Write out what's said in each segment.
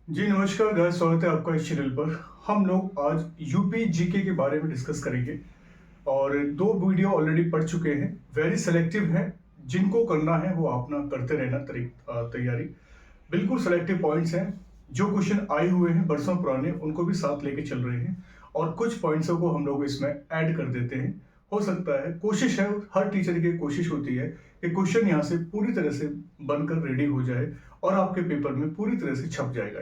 जी नमस्कार गाइस, स्वागत है आपका इस चैनल पर। हम लोग आज यूपी जीके के बारे में डिस्कस करेंगे और दो वीडियो ऑलरेडी पढ़ चुके हैं। वेरी सेलेक्टिव है, जिनको करना है वो अपना करते रहना तैयारी। बिल्कुल सेलेक्टिव पॉइंट्स हैं। जो क्वेश्चन आए हुए हैं बरसों पुराने उनको भी साथ लेके चल रहे हैं और कुछ पॉइंट्सों को हम लोग इसमें ऐड कर देते हैं। हो सकता है, कोशिश है, हर टीचर की कोशिश होती है कि क्वेश्चन यहाँ से पूरी तरह से बनकर रेडी हो जाए और आपके पेपर में पूरी तरह से छप जाएगा।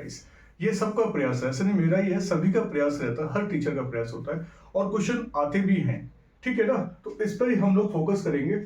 ये सबका प्रयास है, ऐसा नहीं मेरा ही है, सभी का प्रयास रहता है, हर टीचर का प्रयास होता है और क्वेश्चन आते भी हैं। ठीक है ना, तो इस पर ही हम लोग फोकस करेंगे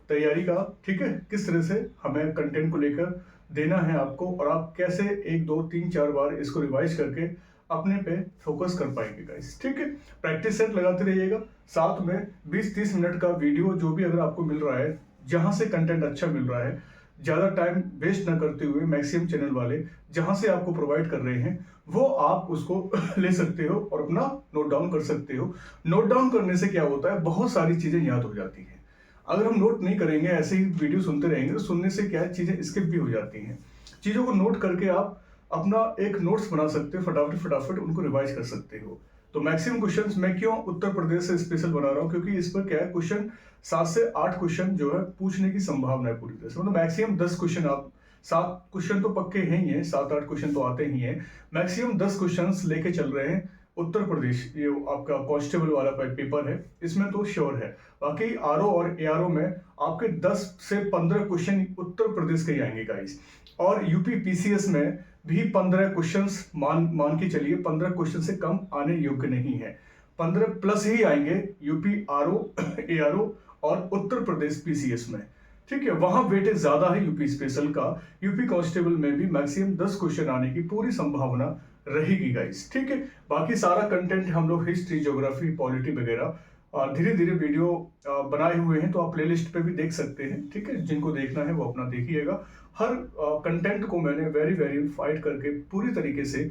तैयारी का। ठीक है, किस तरह से हमें कंटेंट को लेकर देना है आपको और आप कैसे 1 2 3 4 बार इसको रिवाइज करके अपने पे फोकस कर पाएंगे गाइस। ठीक है, प्रैक्टिस सेट लगाते रहिएगा, साथ में 20 30 मिनट का वीडियो जो भी अगर आपको मिल रहा है, जहां से कंटेंट अच्छा मिल रहा है, ज्यादा टाइम वेस्ट ना करते हुए मैक्सिमम चैनल वाले जहां से आपको प्रोवाइड कर रहे हैं वो आप उसको ले सकते हो और अपना नोट डाउन कर सकते हो। नोट डाउन करने से क्या होता है, बहुत सारी चीजें याद हो जाती हैं। अगर हम नोट नहीं करेंगे, ऐसे ही वीडियो सुनते रहेंगे, तो सुनने से क्या है, चीजें स्किप भी हो जाती हैं। चीजों को नोट करके आप अपना एक नोट्स बना सकते हो, फटाफट फटाफट उनको रिवाइज कर सकते हो। तो मैक्सिमम क्वेश्चंस मैं क्यों उत्तर प्रदेश से स्पेशल बना रहा हूँ, क्योंकि इस पर क्या है, क्वेश्चन 7 से 8 क्वेश्चन जो है पूछने की संभावना है पूरी तरह से। मतलब मैक्सिमम 10 क्वेश्चन, आप 7 क्वेश्चन तो पक्के हैं ही है, 7 8 क्वेश्चन तो आते ही हैं। मैक्सिमम 10 क्वेश्चन लेके चल रहे हैं उत्तर प्रदेश। ये आपका कांस्टेबल वाला पेपर है, इसमें तो श्योर है। बाकी आरओ और एआरओ में आपके 10 से 15 क्वेश्चन उत्तर प्रदेश के ही आएंगे गाइस। और यूपी पीसीएस में भी 15 क्वेश्चंस मान के चलिए, 15 क्वेश्चन से कम आने योग्य नहीं है, 15 प्लस ही आएंगे यूपी आरओ एआरओ और उत्तर प्रदेश पीसीएस में। ठीक है, वहां वेटेज ज्यादा है यूपी स्पेशल का। यूपी कांस्टेबल में भी मैक्सिमम 10 क्वेश्चन आने की पूरी संभावना रहेगी गाइस। ठीक है, बाकी सारा कंटेंट हम लोग हिस्ट्री, ज्योग्राफी, पॉलिटी वगैरह धीरे धीरे वीडियो बनाए हुए हैं, तो आप प्लेलिस्ट पे भी देख सकते हैं। ठीक है, जिनको देखना है वो अपना देखिएगा। हर कंटेंट को मैंने वेरी वेरीफाइड करके पूरी तरीके से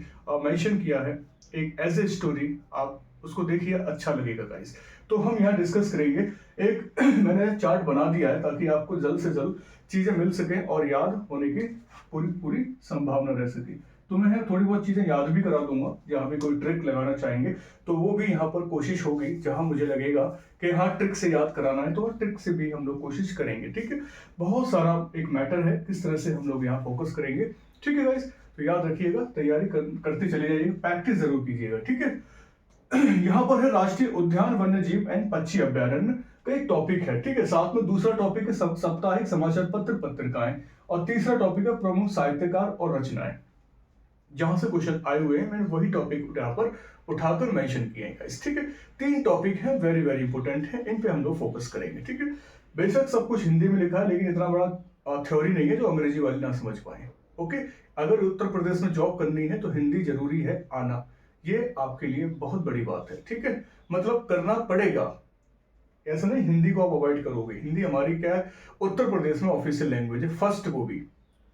मेंशन किया है, एक एज ए स्टोरी। आप उसको देखिए, अच्छा लगेगा गाइस। तो हम यहाँ डिस्कस करेंगे। एक मैंने चार्ट बना दिया है ताकि आपको जल्द से जल्द चीजें मिल सके और याद होने की पूरी पूरी संभावना रह सके। तो मैं थोड़ी बहुत चीजें याद भी करा दूंगा, जहां भी कोई ट्रिक लगाना चाहेंगे तो वो भी यहाँ पर कोशिश होगी। जहां मुझे लगेगा कि हाँ ट्रिक से याद कराना है, तो ट्रिक से भी हम लोग कोशिश करेंगे। ठीक है, बहुत सारा एक मैटर है किस तरह से हम लोग यहाँ फोकस करेंगे। ठीक है गाइस, तो याद रखिएगा, तैयारी करते चले जाइएगा, प्रैक्टिस जरूर कीजिएगा। ठीक है, यहाँ पर है राष्ट्रीय उद्यान, वन्य जीव एंड पक्षी अभ्यारण्य का एक टॉपिक है। ठीक है, साथ में दूसरा टॉपिक है साप्ताहिक समाचार पत्र पत्रिकाएं और तीसरा टॉपिक है प्रमुख साहित्यकार और रचनाएं। जहां से क्वेश्चन आए हुए हैं मैंने वही टॉपिक यहाँ पर उठाकर मेंशन किए हैं गाइस। ठीक है, 3 टॉपिक हैं, वेरी वेरी इंपॉर्टेंट है, इन पे हम लोग फोकस करेंगे। ठीक है, बेशक सब कुछ हिंदी में लिखा है, लेकिन इतना बड़ा थ्योरी नहीं है जो अंग्रेजी वाले ना समझ पाए। ओके, अगर उत्तर प्रदेश में जॉब करनी है तो हिंदी जरूरी है आना, ये आपके लिए बहुत बड़ी बात है। ठीक है, मतलब करना पड़ेगा, ऐसा नहीं हिंदी को आप अवॉइड करोगे। हिंदी हमारी क्या है, उत्तर प्रदेश में ऑफिशियल लैंग्वेज है, फर्स्ट वो भी।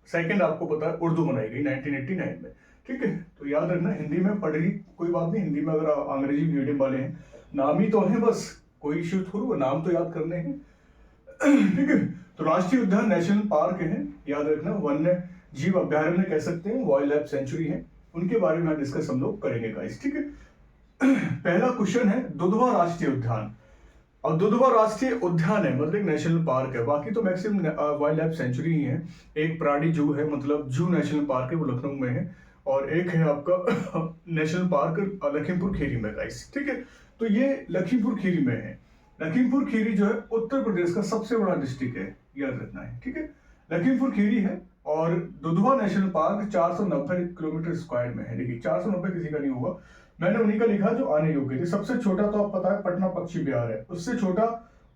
सेकंड आपको पता है उर्दू बनाई गई 1989 में। ठीक है, तो याद रखना, हिंदी में पढ़ी कोई बात नहीं, हिंदी में अगर अंग्रेजी मीडियम वाले हैं, नाम ही तो है बस, कोई इश्यू थोड़ा, नाम तो याद करने हैं। ठीक है, तो राष्ट्रीय उद्यान नेशनल पार्क है, याद रखना, वन्य जीव अभ्यारण्य कह सकते हैं, वाइल्ड लाइफ सेंचुरी है, उनके बारे में डिस्कस हम लोग करेंगे गाइस। ठीक है, पहला क्वेश्चन है दुधवा राष्ट्रीय उद्यान। और दुधवा राष्ट्रीय उद्यान है मतलब एक नेशनल पार्क है, बाकी तो मैक्सिमम वाइल्ड लाइफ सेंचुरी ही है। एक प्राणी जू है, मतलब जू नेशनल पार्क है, वो लखनऊ में है। और एक है आपका नेशनल पार्क लखीमपुर खीरी में गाइस। ठीक है, तो ये लखीमपुर खीरी में है। लखीमपुर खीरी जो है उत्तर प्रदेश का सबसे बड़ा डिस्ट्रिक्ट है, याद रखना है। ठीक है, लखीमपुर खीरी है और Dudhwa national park 490 kilometre square में है। देखिए 490 किसी का नहीं होगा, मैंने उन्हीं का लिखा जो आने योग्य थे। सबसे छोटा तो आप पता है पटना पक्षी विहार है, उससे छोटा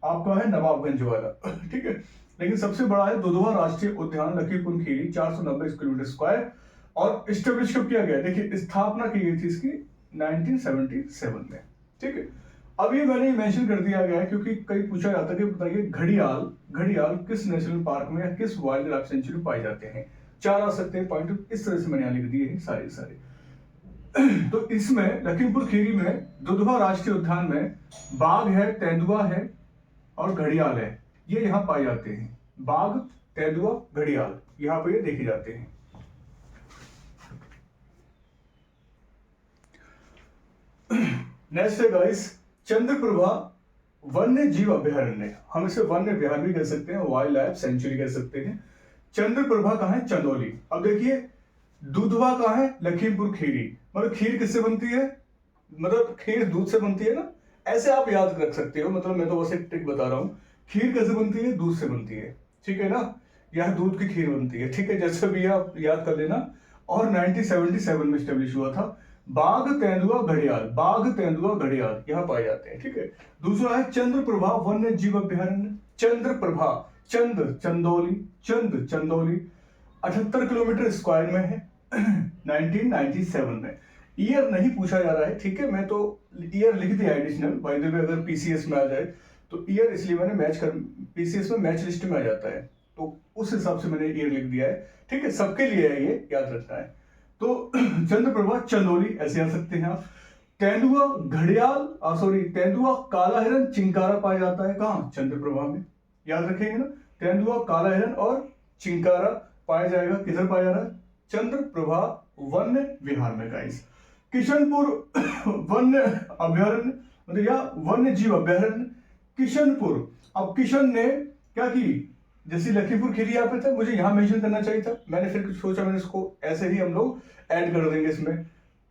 आपका है नवाबगंज वाला। ठीक है, लेकिन सबसे बड़ा है दुधवा राष्ट्रीय उद्यान लखीमपुर खीरी, 490 किलोमीटर स्क्वायर। और स्टेब्लिश कब किया गया, देखिए स्थापना की गई थी इसकी 1977 में। ठीक है, अब ये मैंने मेंशन कर दिया गया है क्योंकि कई पूछा जाता है कि बताइए घड़ियाल घड़ियाल किस नेशनल पार्क में या किस वाइल्ड लाइफ सेंचुरी पाए जाते हैं। 4 आ सकते हैं पॉइंट, इस तरह से मैंने यहाँ लिख दिए हैं सारे। तो इसमें लखीमपुर खीरी में दुधवा राष्ट्रीय उद्यान में बाघ है, तेंदुआ है और घड़ियाल है, ये यहाँ पाए जाते हैं। बाघ, तेंदुआ, घड़ियाल यहाँ पे ये देखे जाते हैं। नेक्स्ट है गाइस चंद्रप्रभा वन्य जीव अभयारण्य, हम इसे वन्य विहार भी कह सकते हैं, वाइल्ड लाइफ सेंचुरी कह सकते हैं। चंद्रप्रभा कहाँ है? चंदौली। अब देखिए दूधवा कहाँ है? लखीमपुर खीरी। मतलब खीर किससे बनती है? मतलब खीर दूध से बनती है ना, ऐसे आप याद रख सकते हो। मतलब मैं तो बस एक ट्रिक बता रहा हूँ, खीर कैसे बनती है? दूध से बनती है, ठीक है ना, यह दूध की खीर बनती है, ठीक है, जैसे भी आप याद कर लेना। और 1977 में स्टेब्लिश हुआ था। बाघ तेंदुआ घड़ियाल, बाघ तेंदुआ घड़ियाल यहाँ पाए जाते हैं, ठीक है। दूसरा है चंद्रप्रभा वन्य जीव अभयारण्य। चंद्रप्रभा, चंद्र चंदौली, चंद्र चंदौली 78 किलोमीटर स्क्वायर में है 1997 में। ईयर नहीं पूछा जा रहा है, ठीक है, मैं तो ईयर लिख दिया एडिशनल, बाय द वे अगर पीसीएस में आ जाए तो ईयर इसलिए मैंने मैच कर, पीसीएस में मैच लिस्ट में आ जाता है तो उस हिसाब से मैंने ईयर लिख दिया है, ठीक है, सबके लिए है, ये याद रखना है। तो चंद्रप्रभा चंदौली ऐसे आ सकते हैं आप। तेंदुआ घड़ियाल, सॉरी तेंदुआ काला हिरन चिंकारा पाया जाता है कहाँ? चंद्रप्रभा में, याद रखेंगे ना। तेंदुआ काला हिरन और चिंकारा पाया जाएगा, किधर पाया जा रहा है? चंद्रप्रभा वन्य विहार में गाइस। किशनपुर वन्य अभयारण्य मतलब या वन्य जीव अभयारण्य किशनपुर। अब किशन ने क्या की, जैसे लखीमपुर खीरी यहाँ पे था, मुझे यहाँ मेंशन करना चाहिए था, मैंने फिर सोचा मैंने इसको ऐसे ही हम लोग ऐड कर देंगे इसमें।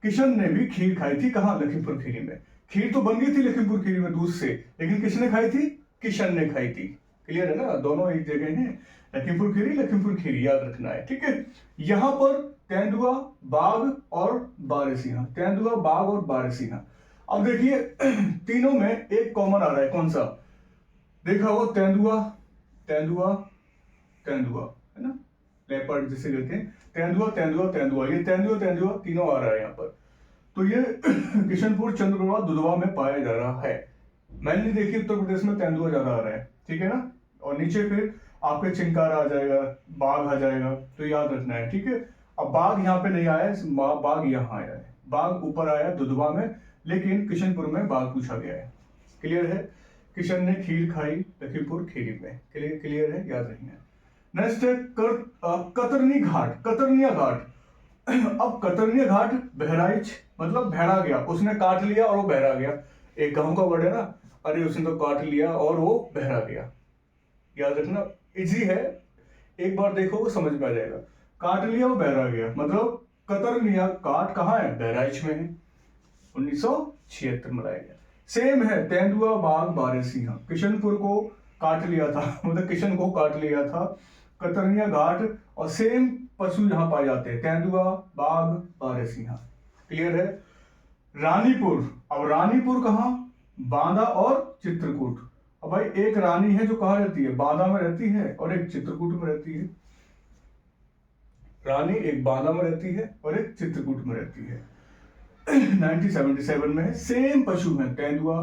किशन ने भी खीर खाई थी कहाँ? लखीमपुर खीरी में। खीर तो बन गई थी लखीमपुर खीरी में दूध से, लेकिन किसने खाई थी? किशन ने खाई थी। क्लियर है ना, दोनों एक जगह हैं, लखीमपुर खीरी याद रखना है, ठीक है। यहाँ पर तेंदुआ बाघ और बारहसिंहा, तेंदुआ बाघ और बारहसिंहा। अब देखिए तीनों में एक कॉमन आ रहा है, कौन सा? देखा हो तेंदुआ, तेंदुआ तेंदुआ है ना, लेपर्ड जिसे कहते हैं, तेंदुआ तेंदुआ तेंदुआ, ये तेंदुआ तेंदुआ तीनों आ रहा है यहाँ पर। तो ये किशनपुर चंद्रप्रभा दुधवा में पाया जा रहा है। मैंने देखिए उत्तर प्रदेश में तेंदुआ ज्यादा आ रहा है, ठीक है ना। और नीचे फिर आपके चिंकारा आ जाएगा, बाघ आ जाएगा, तो याद रखना है, ठीक है। अब बाघ यहाँ पे नहीं आया है, बाघ यहाँ आया है, बाघ ऊपर आया दुधवा में, लेकिन किशनपुर में बाघ पूछा गया है। क्लियर है। किशन ने खीर खाई लखीमपुर खीरी में, क्लियर है, याद रखना है। नेक्स्ट है कतरनी घाट, कतरनिया घाट। अब कतरनिया घाट बहराइच, मतलब बहरा गया, उसने काट लिया और वो बहरा गया, एक गांव का वर्ड है ना, अरे उसने तो काट लिया और वो बहरा गया, याद रखना, इजी है, एक बार देखो समझ में आ जाएगा। काट लिया वो बहरा गया, मतलब कतरनिया घाट कहाँ है? बहराइच में है, 1976 में लाया गया। सेम है तेंदुआ बाघ बारहसिंहा, किशनपुर को काट लिया था मतलब किशन को काट लिया था, कतरनिया घाट, और सेम पशु यहाँ पाए जाते हैं, तेंदुआ बाघ बारहसिंहा। क्लियर है। रानीपुर, अब रानीपुर कहाँ? बांदा और चित्रकूट। अब भाई एक रानी है जो कहाँ रहती है? बांदा में रहती है, और एक चित्रकूट में रहती है। रानी एक बांदा में रहती है और एक चित्रकूट में रहती है 1977 में है। सेम पशु हैं, तेंदुआ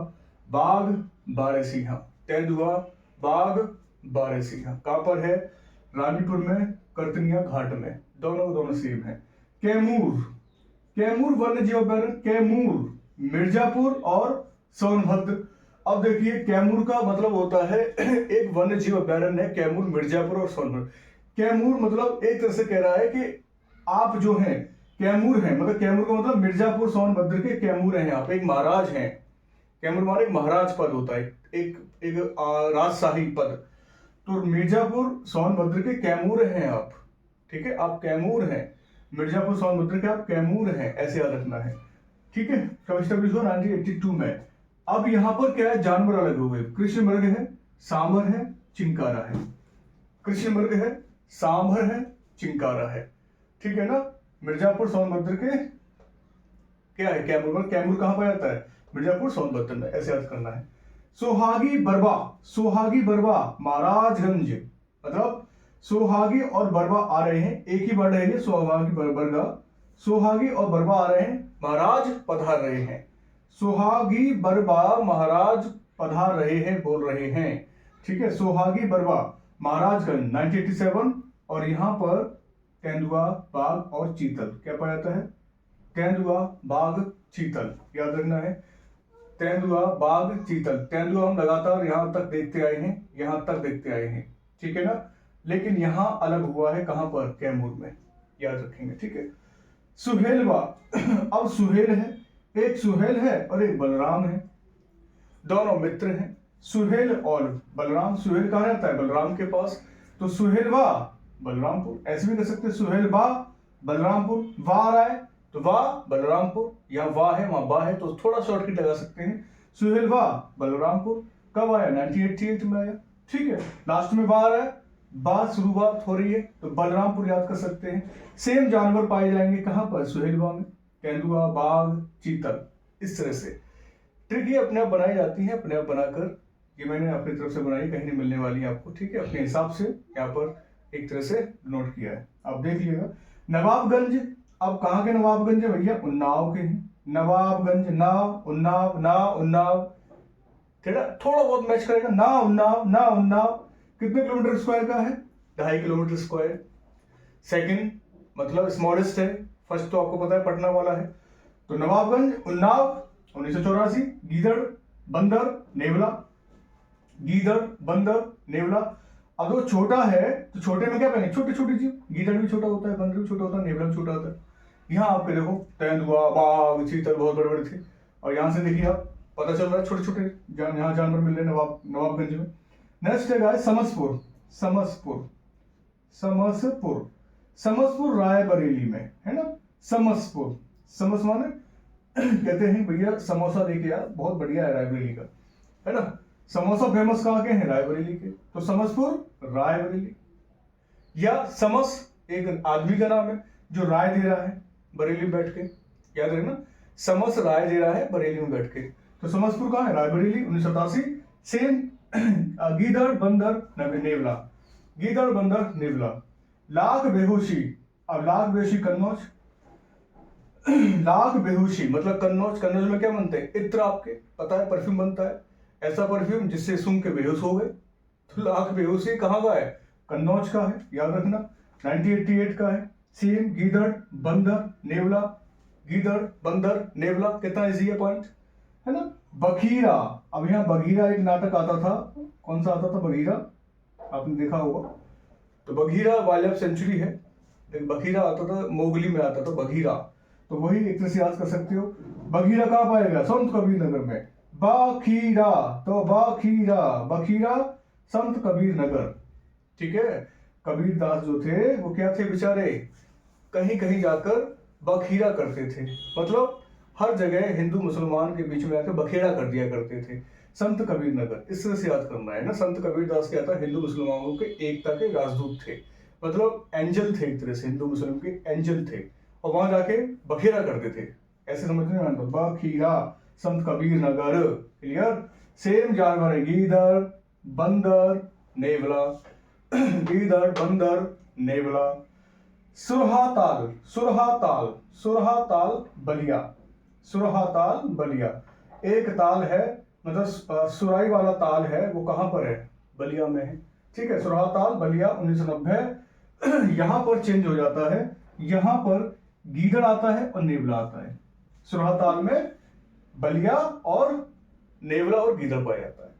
बाघ बारहसिंहा, तेंदुआ बाघ बारहसिंहा। कहां पर है? रानीपुर में, कतरनिया घाट में, दोनों सेम है। कैमूर, कैमूर वन्य जीव अभयारण्य, कैमूर मिर्जापुर और सोनभद्र। अब देखिए कैमूर का मतलब होता है एक वन्य जीव अभयारण्य है, कैमूर मिर्जापुर और सोनभद्र। कैमूर मतलब एक तरह से कह रहा है कि आप जो हैं कैमूर हैं, मतलब कैमूर का मतलब मिर्जापुर सोनभद्र के कैमूर हैं आप, एक महाराज हैं। कैमूर माने एक महाराज पद होता है, एक राजशाही पद। तो मिर्जापुर सोनभद्र के कैमूर हैं आप, ठीक है, आप कैमूर हैं, मिर्जापुर सोनभद्र के आप कैमूर हैं, ऐसे याद रखना है, ठीक है। कब स्टैब्लिश हुआ? 1982 में। अब यहाँ पर क्या है? जानवर अलग हो गए, कृष्ण मृग है, सांभर है, चिंकारा है। कृष्ण मृग है, सांभर है, चिंकारा है, ठीक है ना। मिर्जापुर सोनभद्र के क्या है? कैमूर। कैमूर कहां पाया जाता है? मिर्जापुर सोनभद्र में, ऐसे याद करना है। सोहागी बरबा, सोहागी बरबा महाराजगंज, मतलब सोहागी और बरबा आ रहे हैं, एक ही वर्ड है ये, सोहागी बरबा, सोहागी और बरबा आ रहे हैं, महाराज पधार रहे हैं। सोहागी बरबा महाराज पधार रहे हैं, बोल रहे हैं, ठीक है। सोहागी बरबा महाराजगंज 1987। और यहां पर तेंदुआ बाघ और चीतल क्या पाया जाता है? तेंदुआ बाघ चीतल, याद रखना है, तेंदुआ बाघ चीतल। तेंदुआ हम लगातार यहां तक देखते आए हैं, यहां तक देखते आए हैं, ठीक है ना, लेकिन यहां अलग हुआ है, कहां पर? कैमूर में, याद रखेंगे, ठीक है। सुहेलवा अब सुहेल है, एक सुहेल है और एक बलराम है, दोनों मित्र हैं। सुहेल और बलराम, सुहेल कहा जाता है बलराम के पास, तो सुहेल वा बलरामपुर, ऐसे भी कर सकते हैं सुहेल बा बलरामपुर, वाह आ रहा है तो वाह बलरामपुर, यहाँ वाह है वहां बा है, तो थोड़ा शॉर्टकट लगा सकते हैं, सुहेल वाह बलरामपुर। कब आया? 1988 में आया, ठीक है। लास्ट में वाह आ रहा है, बात शुरुआत हो रही है, तो बलरामपुर याद कर सकते हैं। सेम जानवर पाए जाएंगे कहां पर? सुहेलवा में, तेंदुआ, बाघ, चीतल, इस तरह से। ट्रिक ये अपने आप बनाई जाती है, अपने आप बनाकर, ये मैंने अपनी तरफ से बनाई, कहीं नहीं मिलने वाली है आपको, ठीक है। अपने हिसाब से यहाँ पर एक तरह से नोट किया है, आप देख लीजिएगा। नवाबगंज, अब कहाँ के नवाबगंज है भैया? उन्नाव के हैं। नवाबगंज, नाव, उन्नाव, नाव, उन्नाव, थोड़ा बहुत मैच करेगा, ना उन्नाव, ना उन्नाव। कितने किलोमीटर स्क्वायर का है? 2.5 किलोमीटर स्क्वायर। सेकंड मतलब स्मॉलेस्ट है, फर्स्ट तो आपको पता है पटना वाला है। तो नवाबगंज, उन्नाव 1984, गीदड़, बंदर, नेवला, गीदड़, बंदर, नेवला। अब वो छोटा है तो छोटे में क्या पहने? छोटे छोटे जीव, गीदड़ भी छोटा होता है, बंदर भी छोटा होता है, नेवला भी छोटा होता है। यहाँ आपके देखो तेंदुआ, बाघ, चीतल बहुत बड़े बड़े थे, और यहाँ से देखिए आप पता चल रहा है छोटे छोटे यहाँ जानवर मिल रहे हैं नवाबगंज में। नेक्स्ट है गाइस समसपुर, समसपुर, समसपुर, समसपुर रायबरेली में है ना। समसपुर, समस माने कहते हैं भैया समोसा देके यार बहुत बढ़िया है रायबरेली का, है ना। समोसा फेमस कहाँ के हैं? रायबरेली के, तो समसपुर रायबरेली। या समस एक आदमी का नाम है जो राय दे रहा है बरेली में बैठ के, याद रखना, समस राय दे रहा है बरेली में बैठ के। तो समसपुर कहाँ है? रायबरेली, 1987। सेम गीदड़, बंदर, नेवला, गीदड़, बंदर, नेवला। लाख बेहोशी, अब लाख बेहोशी कन्नौज, लाख बेहोशी मतलब कन्नौज। कन्नौज में क्या बनते हैं? इत्र, आपके पता है परफ्यूम बनता है, ऐसा परफ्यूम जिससे सूंघ के बेहोश हो गए। तो लाख बेहोशी कहाँ का है? कन्नौज का है, याद रखना। 1988 का है। सेम गीदड़, बंदर, नेवला, गीदड़, बंदर, नेवला। कितना इजी है पॉइंट, है ना। बखीरा, अब यहाँ बघीरा एक नाटक आता था, कौन सा आता था? बघीरा, आपने देखा होगा। तो बघीरा वाइल्ड लाइफ सेंचुरी है, लेकिन बघीरा आता था, मोगली में आता था बघीरा, तो वही एक तरह से याद कर सकते हो। बघीरा कहाँ पाएगा? संत कबीर नगर में। बखीरा, तो बखीरा, बखीरा संत कबीर नगर, ठीक है। कबीर दास जो थे वो क्या थे बेचारे, कहीं कहीं जाकर बखीरा करते थे, मतलब हर जगह हिंदू मुसलमान के बीच में आकर बखेड़ा कर दिया करते थे। संत कबीर नगर, इस तरह से याद करना है ना। संत कबीर दास क्या था? हिंदू मुसलमानों के एकता के राजदूत थे, मतलब एंजल थे एक तरह से, हिंदू मुस्लिम के एंजल थे, और वहां जाके बखेड़ा करते थे, ऐसे समझने में आता। बखीरा संत कबीर नगर, क्लियर। सेम जानवर है, गीदड़, बंदर, नेवला, गीदड़, बंदर, नेवला। सुरहाताल, सुरहाताल, सुरहाताल बलिया, सुरहाताल बलिया। एक ताल है, मतलब सुराई वाला ताल है, वो कहां पर है? बलिया में है, ठीक है। सुरहाताल बलिया 1990। यहां पर चेंज हो जाता है, यहां पर गीदड़ आता है और नेवला आता है। सुरहाताल में बलिया और नेवला और गीदड़ पाया जाता है।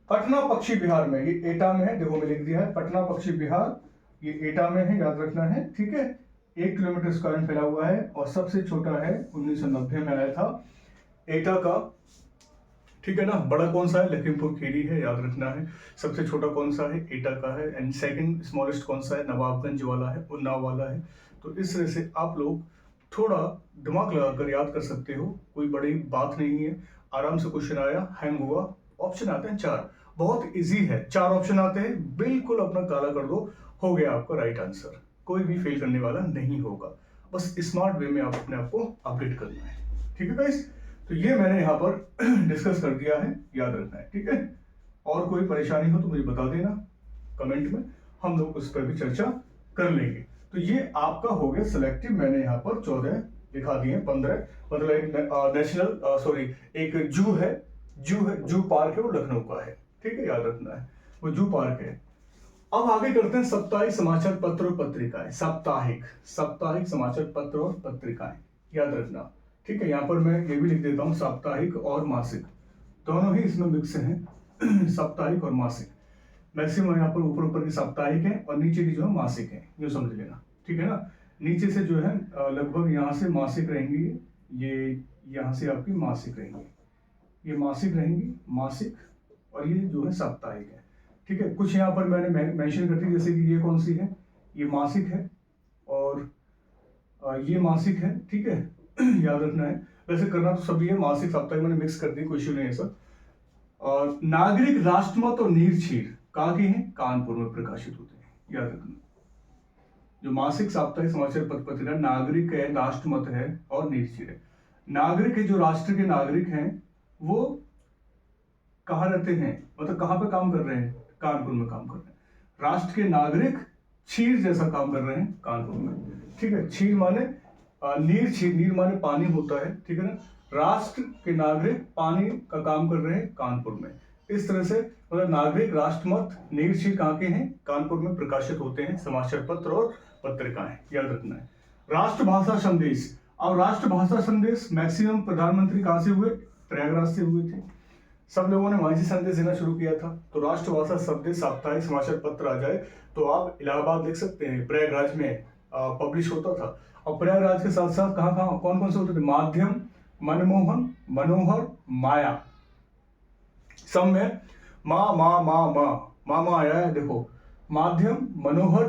पटना पक्षी विहार में, ये एटा में है, देखो मैं लिख दिया है पटना पक्षी विहार, ये एटा में है, याद रखना है, ठीक है। 1 किलोमीटर स्क्वायर में फैला हुआ है, और सबसे छोटा है 1990 में आया था एटा का, ठीक है ना। बड़ा कौन सा है? लखीमपुर खीरी है, याद रखना है। सबसे छोटा कौन सा है? एटा का है। एंड सेकंड स्मॉलेस्ट कौन सा है? नवाबगंज वाला है, उन्नाव वाला है। तो इस तरह से आप लोग थोड़ा दिमाग लगाकर याद कर सकते हो, कोई बड़ी बात नहीं है। आराम से क्वेश्चन आया, हैंग हुआ, ऑप्शन आते हैं 4, बहुत इजी है। 4 ऑप्शन आते हैं, बिल्कुल अपना काला कर दो, हो गया आपका राइट आंसर। कोई भी फेल करने वाला नहीं होगा, बस स्मार्ट वे में आप अपने आप को अपडेट करना है, ठीक है गाइस। तो ये मैंने यहाँ पर डिस्कस कर दिया है, याद रखना है, ठीक है। और कोई परेशानी हो तो मुझे बता देना कमेंट में, हम लोग उस पर भी चर्चा कर लेंगे। तो ये आपका हो गया सिलेक्टिव, मैंने यहाँ पर 14 दिखा दिए, 15 मतलब एक नेशनल सॉरी एक जू है, जू पार्क है, वो लखनऊ का है, ठीक है, याद रखना है, वो जू पार्क है। अब आगे करते हैं साप्ताहिक समाचार पत्र और पत्रिकाएं। साप्ताहिक, साप्ताहिक समाचार पत्र और पत्रिकाएं, याद रखना, ठीक है। यहाँ पर मैं ये भी लिख देता हूँ, साप्ताहिक और मासिक, दोनों ही इसमें मिक्स हैं। साप्ताहिक और मासिक, मैक्सिमम यहाँ पर ऊपर ऊपर की साप्ताहिक है और नीचे की जो है मासिक है, ये समझ लेना, ठीक है ना। नीचे से जो है लगभग यहाँ से मासिक रहेंगी, ये यहाँ से आपकी मासिक रहेंगी, ये मासिक रहेंगी, मासिक, और ये जो है साप्ताहिक है। ठीक है, कुछ यहाँ पर मैंने मेंशन कर दी, जैसे कि ये कौन सी है, ये मासिक है और ये मासिक है। ठीक है याद रखना है, वैसे करना तो सभी है, मासिक साप्ताहिक मैंने मिक्स कर दी, कोई इश्यू नहीं है सर। और नागरिक राष्ट्रमत और नीरछीर कहाँ के हैं, कानपुर में प्रकाशित होते हैं, याद रखना। जो मासिक साप्ताहिक समाचार पत्र पत्रिका नागरिक है, राष्ट्रमत है और नीरछीर है। नागरिक है, जो राष्ट्र के नागरिक हैं वो कहाँ रहते हैं, मतलब कहाँ पे काम कर रहे हैं, कानपुर में काम कर रहे हैं। राष्ट्र के नागरिक क्षीर जैसा काम कर रहे हैं कानपुर में। ठीक है, क्षीर माने नीर, क्षीर नीर माने पानी होता है। ठीक है ना, राष्ट्र के नागरिक पानी का काम कर रहे हैं कानपुर में। इस तरह से मतलब नागरिक राष्ट्रमत नीर क्षीर कहाँ के हैं, कानपुर में प्रकाशित होते हैं समाचार पत्र और पत्रिकाएं, याद रखना है। राष्ट्रभाषा संदेश, और राष्ट्रभाषा संदेश मैक्सिमम प्रधानमंत्री कहाँ से हुए, प्रयागराज से हुए थे। सब लोगों ने वहीं से संदेश देना शुरू किया था। तो राष्ट्रभाषा संदेश साप्ताहिक समाचार पत्र आ जाए तो आप इलाहाबाद लिख सकते हैं, प्रयागराज में पब्लिश होता था। और प्रयागराज के साथ साथ कहाँ कहाँ कौन कौन से होते थे, माध्यम, मनमोहन, मनोहर, माया। सब में माँ आया है, देखो माध्यम, मनोहर,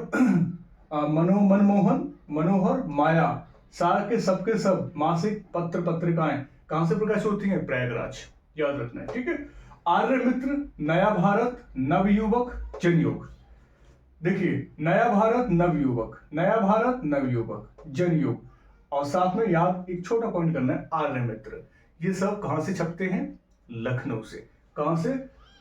मनमोहन, मनोहर, माया, सार के सबके सब मासिक पत्र पत्रिकाएं कहां से प्रकाशित होती हैं, प्रयागराज, याद रखना है। ठीक है, आर्य मित्र, नया भारत, नवयुवक, जनयुग। देखिए नया भारत, नवयुवक, नया भारत, नवयुवक, जनयुग, और साथ में याद एक छोटा पॉइंट करना है, आर्य मित्र। ये सब कहां से छपते हैं, लखनऊ से। कहां से,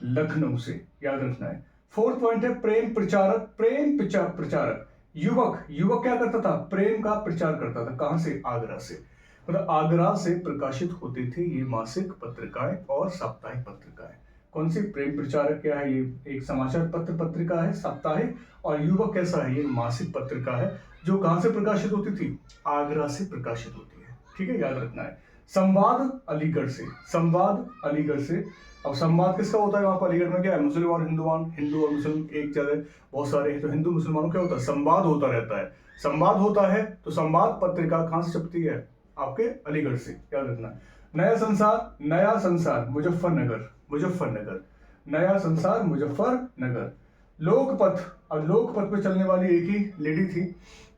लखनऊ से, याद रखना है। फोर्थ पॉइंट है प्रेम प्रचारक, प्रेम प्रचारक, युवक, युवक क्या करता था, प्रेम का प्रचार करता था। कहां से, आगरा से। मतलब आगरा से प्रकाशित होते थे ये मासिक पत्रिकाएं और साप्ताहिक पत्रिकाएं। कौन सी, प्रेम प्रचारक क्या है, ये एक समाचार पत्र पत्रिका है साप्ताहिक, और युवक कैसा है, ये मासिक पत्रिका है जो कहां से प्रकाशित होती थी, आगरा से प्रकाशित होती है। ठीक है, याद रखना है। संवाद अलीगढ़ से, संवाद अलीगढ़ से। अब संवाद किसका होता है वहां पर, अलीगढ़ में क्या है, मुस्लिम और हिंदुवान, हिंदू और मुस्लिम एक जगह बहुत सारे हैं, तो हिंदू मुसलमानों क्या होता है, संवाद होता रहता है। संवाद होता है तो संवाद पत्रिका कहां से छपती है, आपके अलीगढ़ से, याद रखना। नया संसार, नया संसार, मुजफ्फरनगर, मुजफ्फरनगर, नया संसार, मुजफ्फरनगर। लोकपथ, और लोकपथ पे चलने वाली एक ही लेडी थी,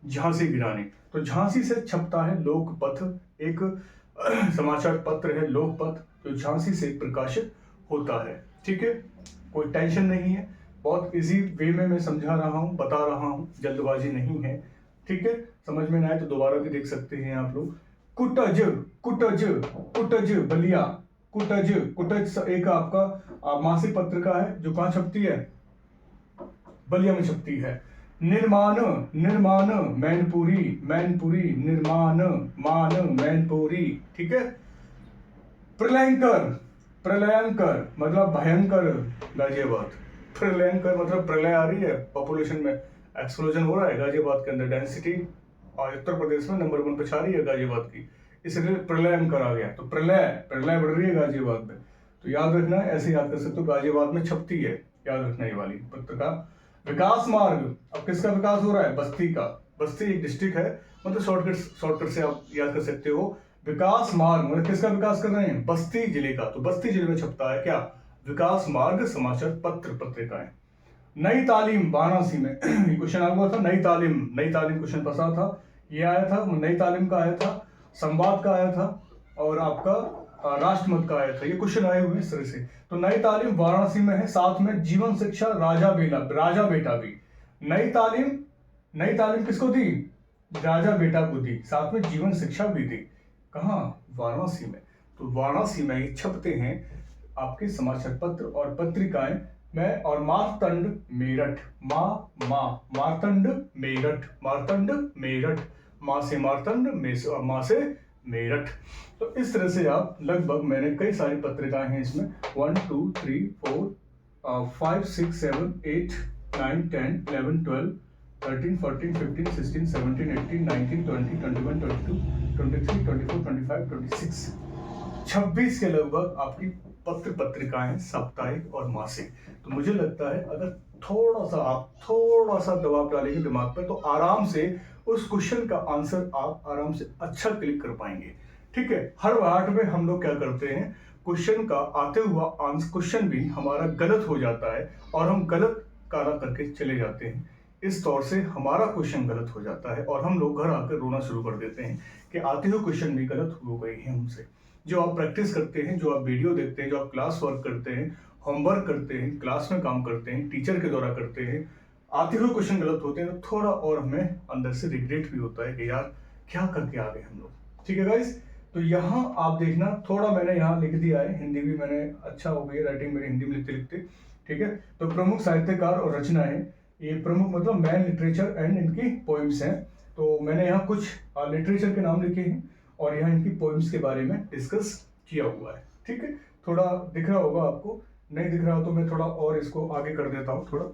झांसी की रानी, तो झांसी से छपता है लोकपथ, एक समाचार पत्र है लोकपथ, जो झांसी से प्रकाशित होता है। ठीक है, कोई टेंशन नहीं है, बहुत इजी वे में मैं समझा रहा हूँ, बता रहा हूँ, जल्दबाजी नहीं है। ठीक है, समझ में ना आए तो दोबारा भी देख सकते हैं आप लोग। कुटज, कुटज, कुटज बलिया, कुटज, कुटज एक आपका मासिक पत्रिका है जो कहाँ छपती है, बलिया में छपती है। निर्माण, निर्माण, मैनपुरी, मैनपुरी, निर्माण, मान, मैनपुरी। ठीक है, प्रलयंकर, प्रलयंकर मतलब भयंकर, गाजियाबाद। प्रलयंकर मतलब प्रलय आ रही है, पॉपुलेशन में एक्सप्लोजन हो रहा है गाजियाबाद के अंदर, डेंसिटी और उत्तर प्रदेश में नंबर 1 पे छा रही है गाजियाबाद की, इसलिए प्रलयंकर आ गया। तो प्रलय, प्रलय बढ़ रही है गाजियाबाद में, तो याद रखना, ऐसे याद कर सकते हो, गाजियाबाद में छपती है, याद रखना ये वाली पत्रिका। विकास मार्ग, अब किसका विकास हो रहा है, बस्ती का, बस्ती एक डिस्ट्रिक्ट है, मतलब शॉर्टकट से आप याद कर सकते हो। विकास मार्ग मतलब किसका विकास कर रहे हैं, बस्ती जिले का, तो बस्ती जिले में छपता है क्या, विकास मार्ग समाचार पत्र पत्रिकाएं। नई तालीम, वाराणसी में क्वेश्चन आ हुआ था, नई तालीम, नई तालीम क्वेश्चन फंसा था, ये आया था, नई तालीम का आया था, संवाद का आया था, और आपका राष्ट्रमत का आया था, ये क्वेश्चन आए हुए इस तरह से। तो नई तालीम वाराणसी में है, साथ में जीवन शिक्षा राजा बेटा भी। नई तालीम, नई तालीम किसको दी, राजा बेटा को दी, साथ में जीवन शिक्षा भी दी। कहाँ, वाराणसी में। तो वाराणसी में ये छपते हैं आपके समाचार पत्र और पत्रिकाएं में। और मारतंड मेरठ, मारतंड मेरठ, मारतंड मेरठ, माँ से मारतंड, माँ से मेरठ। तो इस तरह से आप लगभग, मैंने कई सारी पत्रिकाएं हैं इसमें, 1 2 3 4 5 6 7 8 9 10 11 12 13 14 15 16 17 18 19 20 21 22 23 24 25 26 26 के लगभग आपकी पत्र पत्रिकाएं साप्ताहिक और मासिक। तो मुझे लगता है अगर थोड़ा सा दबाव डालेंगे दिमाग पर तो आराम से उस क्वेश्चन का आंसर आप आराम से अच्छा क्लिक कर पाएंगे। ठीक है। हर पार्ट में हम लोग क्या करते हैं, क्वेश्चन का आते हुआ आंसर क्वेश्चन भी हमारा गलत हो जाता है और हम गलत काला करके चले जाते हैं। इस तौर से हमारा क्वेश्चन गलत हो जाता है और हम लोग घर आकर रोना शुरू कर देते हैं कि आते हुए क्वेश्चन भी गलत हो गए हैं हमसे। जो आप प्रैक्टिस करते हैं, जो आप वीडियो देखते हैं, जो आप क्लास वर्क करते हैं, होमवर्क करते हैं, क्लास में काम करते हैं, टीचर के द्वारा करते हैं, आते हुए क्वेश्चन गलत होते हैं तो थोड़ा और हमें अंदर से रिग्रेट भी होता है कि यार क्या करके आ गए हम लोग। ठीक है गाइस, तो यहाँ आप देखना, थोड़ा मैंने यहाँ लिख दिया है, हिंदी भी मैंने अच्छा हो गई राइटिंग मेरी हिंदी में लिखते लिखते। ठीक है, तो प्रमुख साहित्यकार और रचना है, ये प्रमुख मतलब मैन लिटरेचर एंड इनकी पोइम्स हैं। तो मैंने यहाँ कुछ लिटरेचर के नाम लिखे हैं और यहाँ इनकी पोइम्स के बारे में डिस्कस किया हुआ है। ठीक है, थोड़ा दिख रहा होगा आपको, नहीं दिख रहा हो तो मैं थोड़ा और इसको आगे कर देता हूँ थोड़ा।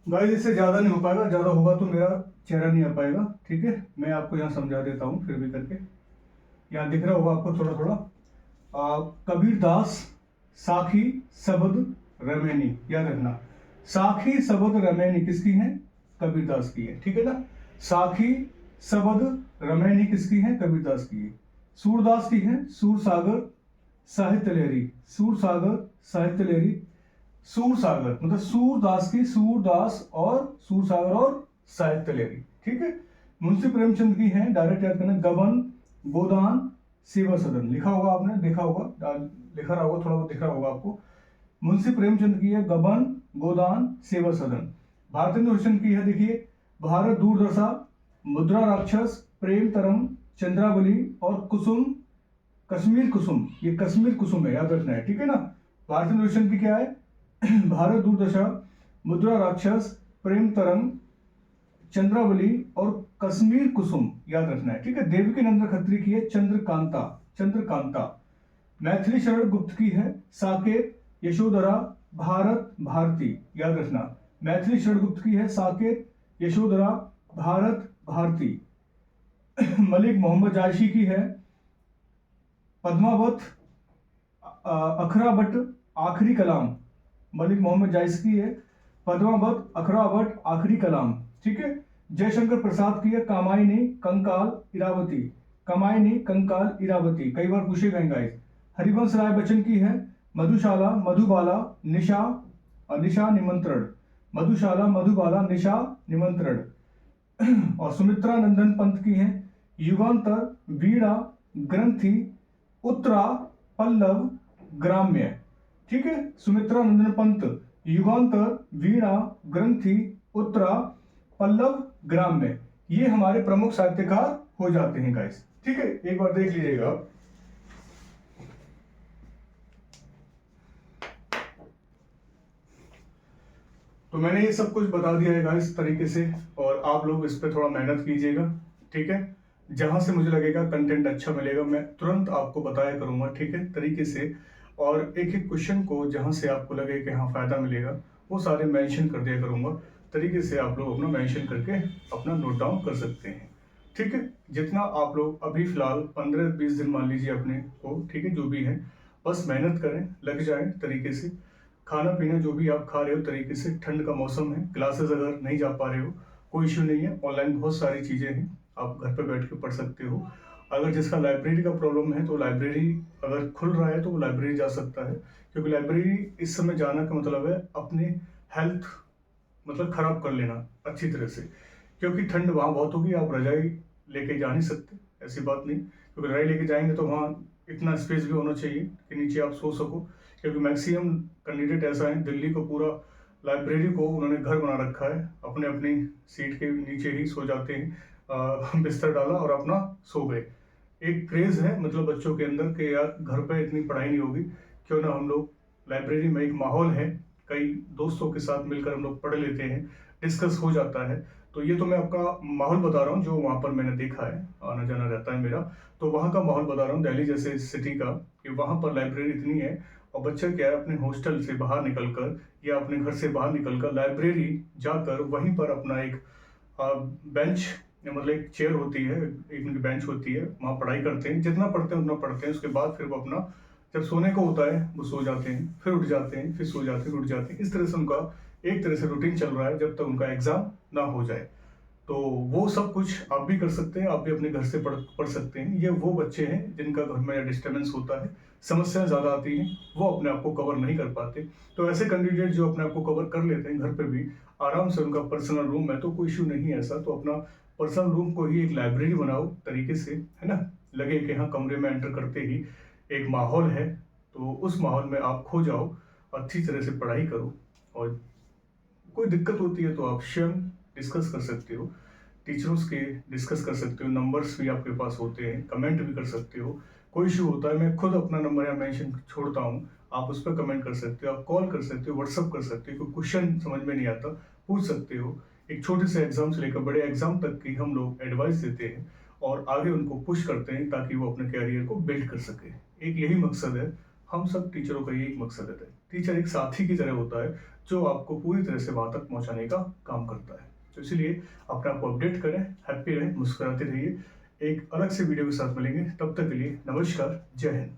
गाइस इससे ज्यादा नहीं हो पाएगा, ज्यादा होगा तो मेरा चेहरा नहीं आ पाएगा। ठीक है, मैं आपको यहाँ समझा देता हूँ फिर भी करके। यहाँ दिख रहा होगा आपको थोड़ा थोड़ा। कबीर दास साखी शबद रमैनी, याद रखना, साखी शबद रमैनी किसकी है, कबीर दास की है। ठीक है ना, साखी शबद रमैनी किसकी है, कबीर दास की है। सूरदास की है, सूरसागर साहित्य लहरी, सूरसागर साहित्य लहरी। सूरसागर मतलब सूरदास की, सूरदास और सूरसागर और साहित्य लहरी। ठीक है, मुंशी प्रेमचंद की है, डायरेक्ट याद करना, गबन गोदान सेवा सदन, लिखा होगा आपने, देखा होगा, लिखा रहा होगा, थोड़ा बहुत दिख रहा होगा आपको। मुंशी प्रेमचंद की है गबन गोदान सेवा सदन। भारतेंदु हरिश्चंद्र की है, देखिए, भारत दूरदशा, मुद्रा राक्षस, प्रेम तरंग, चंद्रावली और कुसुम, कश्मीर कुसुम, ये कश्मीर कुसुम है, याद रखना है। ठीक है ना, भारतेंदु हरिश्चंद्र की क्या है, भारत दूरदशा, मुद्रा राक्षस, प्रेम तरंग, चंद्रावली और कश्मीर कुसुम, याद रखना है। ठीक है, देवकी नंदन खत्री की है चंद्रकांता, चंद्रकांता। मैथिली शरण गुप्त की है साकेत, यशोधरा, भारत भारती, याद रखना, मैथिली शरण गुप्त की है साकेत, यशोधरा, भारत भारती। मलिक मोहम्मद जायशी की है पद्मावत, अखरावट, आखिरी कलाम। मलिक मोहम्मद जायशी की है पद्मावत, अखरावट, आखिरी कलाम। ठीक है, जयशंकर प्रसाद की है कामायनी, कंकाल, इरावती, कामायनी, कंकाल, इरावती, कई बार पूछे गए गाइस। हरिवंश राय बच्चन की है मधुशाला, मधुबाला, निशा, निशा निमंत्रण, मधुशाला, मधुबाला, निशा निमंत्रण। और सुमित्रा नंदन पंत की है युगांतर, वीणा, ग्रंथि, उत्तरा, पल्लव, ग्राम्य। ठीक है, सुमित्रा नंदन पंत, युगांतर, वीणा, ग्रंथि, उत्तरा, पल्लव, ग्राम्य, ये हमारे प्रमुख साहित्यकार हो जाते हैं गाइस। ठीक है, एक बार देख लीजिएगा। तो मैंने ये सब कुछ बता दिया है गाइस तरीके से, और आप लोग इस पे थोड़ा मेहनत कीजिएगा। ठीक है, जहां से मुझे लगेगा कंटेंट अच्छा मिलेगा मैं तुरंत आपको बताया करूंगा। ठीक है, तरीके से, और एक एक क्वेश्चन को जहां से आपको लगे कि हाँ फायदा मिलेगा वो सारे मेंशन कर दिया करूंगा। तरीके से आप लोग अपना मेंशन करके अपना नोट डाउन कर सकते हैं। ठीक है, जितना आप लोग अभी फिलहाल 15-20 दिन मान लीजिए अपने को, ठीक है, जो भी है बस मेहनत करें, लग जाए तरीके से। खाना पीना जो भी आप खा रहे हो तरीके से, ठंड का मौसम है, क्लासेस अगर नहीं जा पा रहे हो कोई इश्यू नहीं है, ऑनलाइन बहुत सारी चीज़ें हैं, आप घर पे बैठ के पढ़ सकते हो। अगर जिसका लाइब्रेरी का प्रॉब्लम है तो लाइब्रेरी अगर खुल रहा है तो वो लाइब्रेरी जा सकता है, क्योंकि लाइब्रेरी इस समय जाना का मतलब है अपने हेल्थ मतलब खराब कर लेना अच्छी तरह से, क्योंकि ठंड वहाँ बहुत होगी, आप रजाई लेके जा नहीं सकते, ऐसी बात नहीं, क्योंकि रजाई लेके जाएंगे तो वहाँ इतना स्पेस भी होना चाहिए कि नीचे आप सो सको, क्योंकि मैक्सिमम कैंडिडेट ऐसा है दिल्ली को पूरा लाइब्रेरी को उन्होंने घर बना रखा है, अपने अपनी सीट के नीचे ही सो जाते हैं, बिस्तर डाला और अपना सो गए। एक क्रेज है मतलब बच्चों के अंदर कि यार घर पे इतनी पढ़ाई नहीं होगी, क्यों ना हम लोग लाइब्रेरी में, एक माहौल है, कई दोस्तों के साथ मिलकर हम लोग पढ़ लेते हैं, डिस्कस हो जाता है। तो ये तो मैं आपका माहौल बता रहा हूँ जो वहाँ पर मैंने देखा है, आना जाना रहता है मेरा, तो वहाँ का माहौल बता रहा हूँ दिल्ली जैसे सिटी का, कि वहाँ पर लाइब्रेरी इतनी है और बच्चा क्या है, अपने हॉस्टल से बाहर निकलकर या अपने घर से बाहर निकलकर लाइब्रेरी जाकर वहीं पर अपना एक बेंच, मतलब एक चेयर होती है, एक उनकी बेंच होती है, वहाँ पढ़ाई करते हैं। जितना पढ़ते हैं उतना पढ़ते हैं, उसके बाद फिर वो अपना जब सोने को होता है वो सो जाते हैं, फिर उठ जाते हैं, फिर सो जाते हैं, फिर उठ जाते हैं। इस तरह से उनका एक तरह से रूटीन चल रहा है जब तक उनका एग्जाम ना हो जाए। तो वो सब कुछ आप भी कर सकते हैं, आप भी अपने घर से पढ़ सकते हैं। ये वो बच्चे हैं जिनका घर में डिस्टर्बेंस होता है, समस्याएं ज़्यादा आती हैं, वो अपने आप को कवर नहीं कर पाते। तो ऐसे कैंडिडेट जो अपने आप को कवर कर लेते हैं घर पे भी आराम से, उनका पर्सनल रूम है तो कोई इशू नहीं है ऐसा, तो अपना पर्सनल रूम को ही एक लाइब्रेरी बनाओ तरीके से, है ना। लगे कि हाँ, कमरे में एंटर करते ही एक माहौल है, तो उस माहौल में आप खो जाओ, अच्छी तरह से पढ़ाई करो। और कोई दिक्कत होती है तो आप स्वयं डिस्कस कर सकते हो, टीचरों के डिस्कस कर सकते हो, नंबर्स भी आपके पास होते हैं, कमेंट भी कर सकते हो। कोई इशू होता है, मैं खुद अपना नंबर यहाँ मेंशन छोड़ता हूँ, आप उस पर कमेंट कर सकते हो, आप कॉल कर सकते हो, व्हाट्सअप कर सकते हो, कोई क्वेश्चन समझ में नहीं आता पूछ सकते हो। एक छोटे से एग्जाम से लेकर बड़े एग्जाम तक की हम लोग एडवाइस देते हैं और आगे उनको पुश करते हैं ताकि वो अपने कैरियर को बिल्ड कर सके। एक यही मकसद है, हम सब टीचरों का यही मकसद है। टीचर एक साथी की तरह होता है जो आपको पूरी तरह से वहां तक पहुंचाने का काम करता है। तो इसीलिए अपने आप को अपडेट करें, हैप्पी रहें, मुस्कुराते रहिए। एक अलग से वीडियो के साथ मिलेंगे, तब तक के लिए नमस्कार, जय हिंद।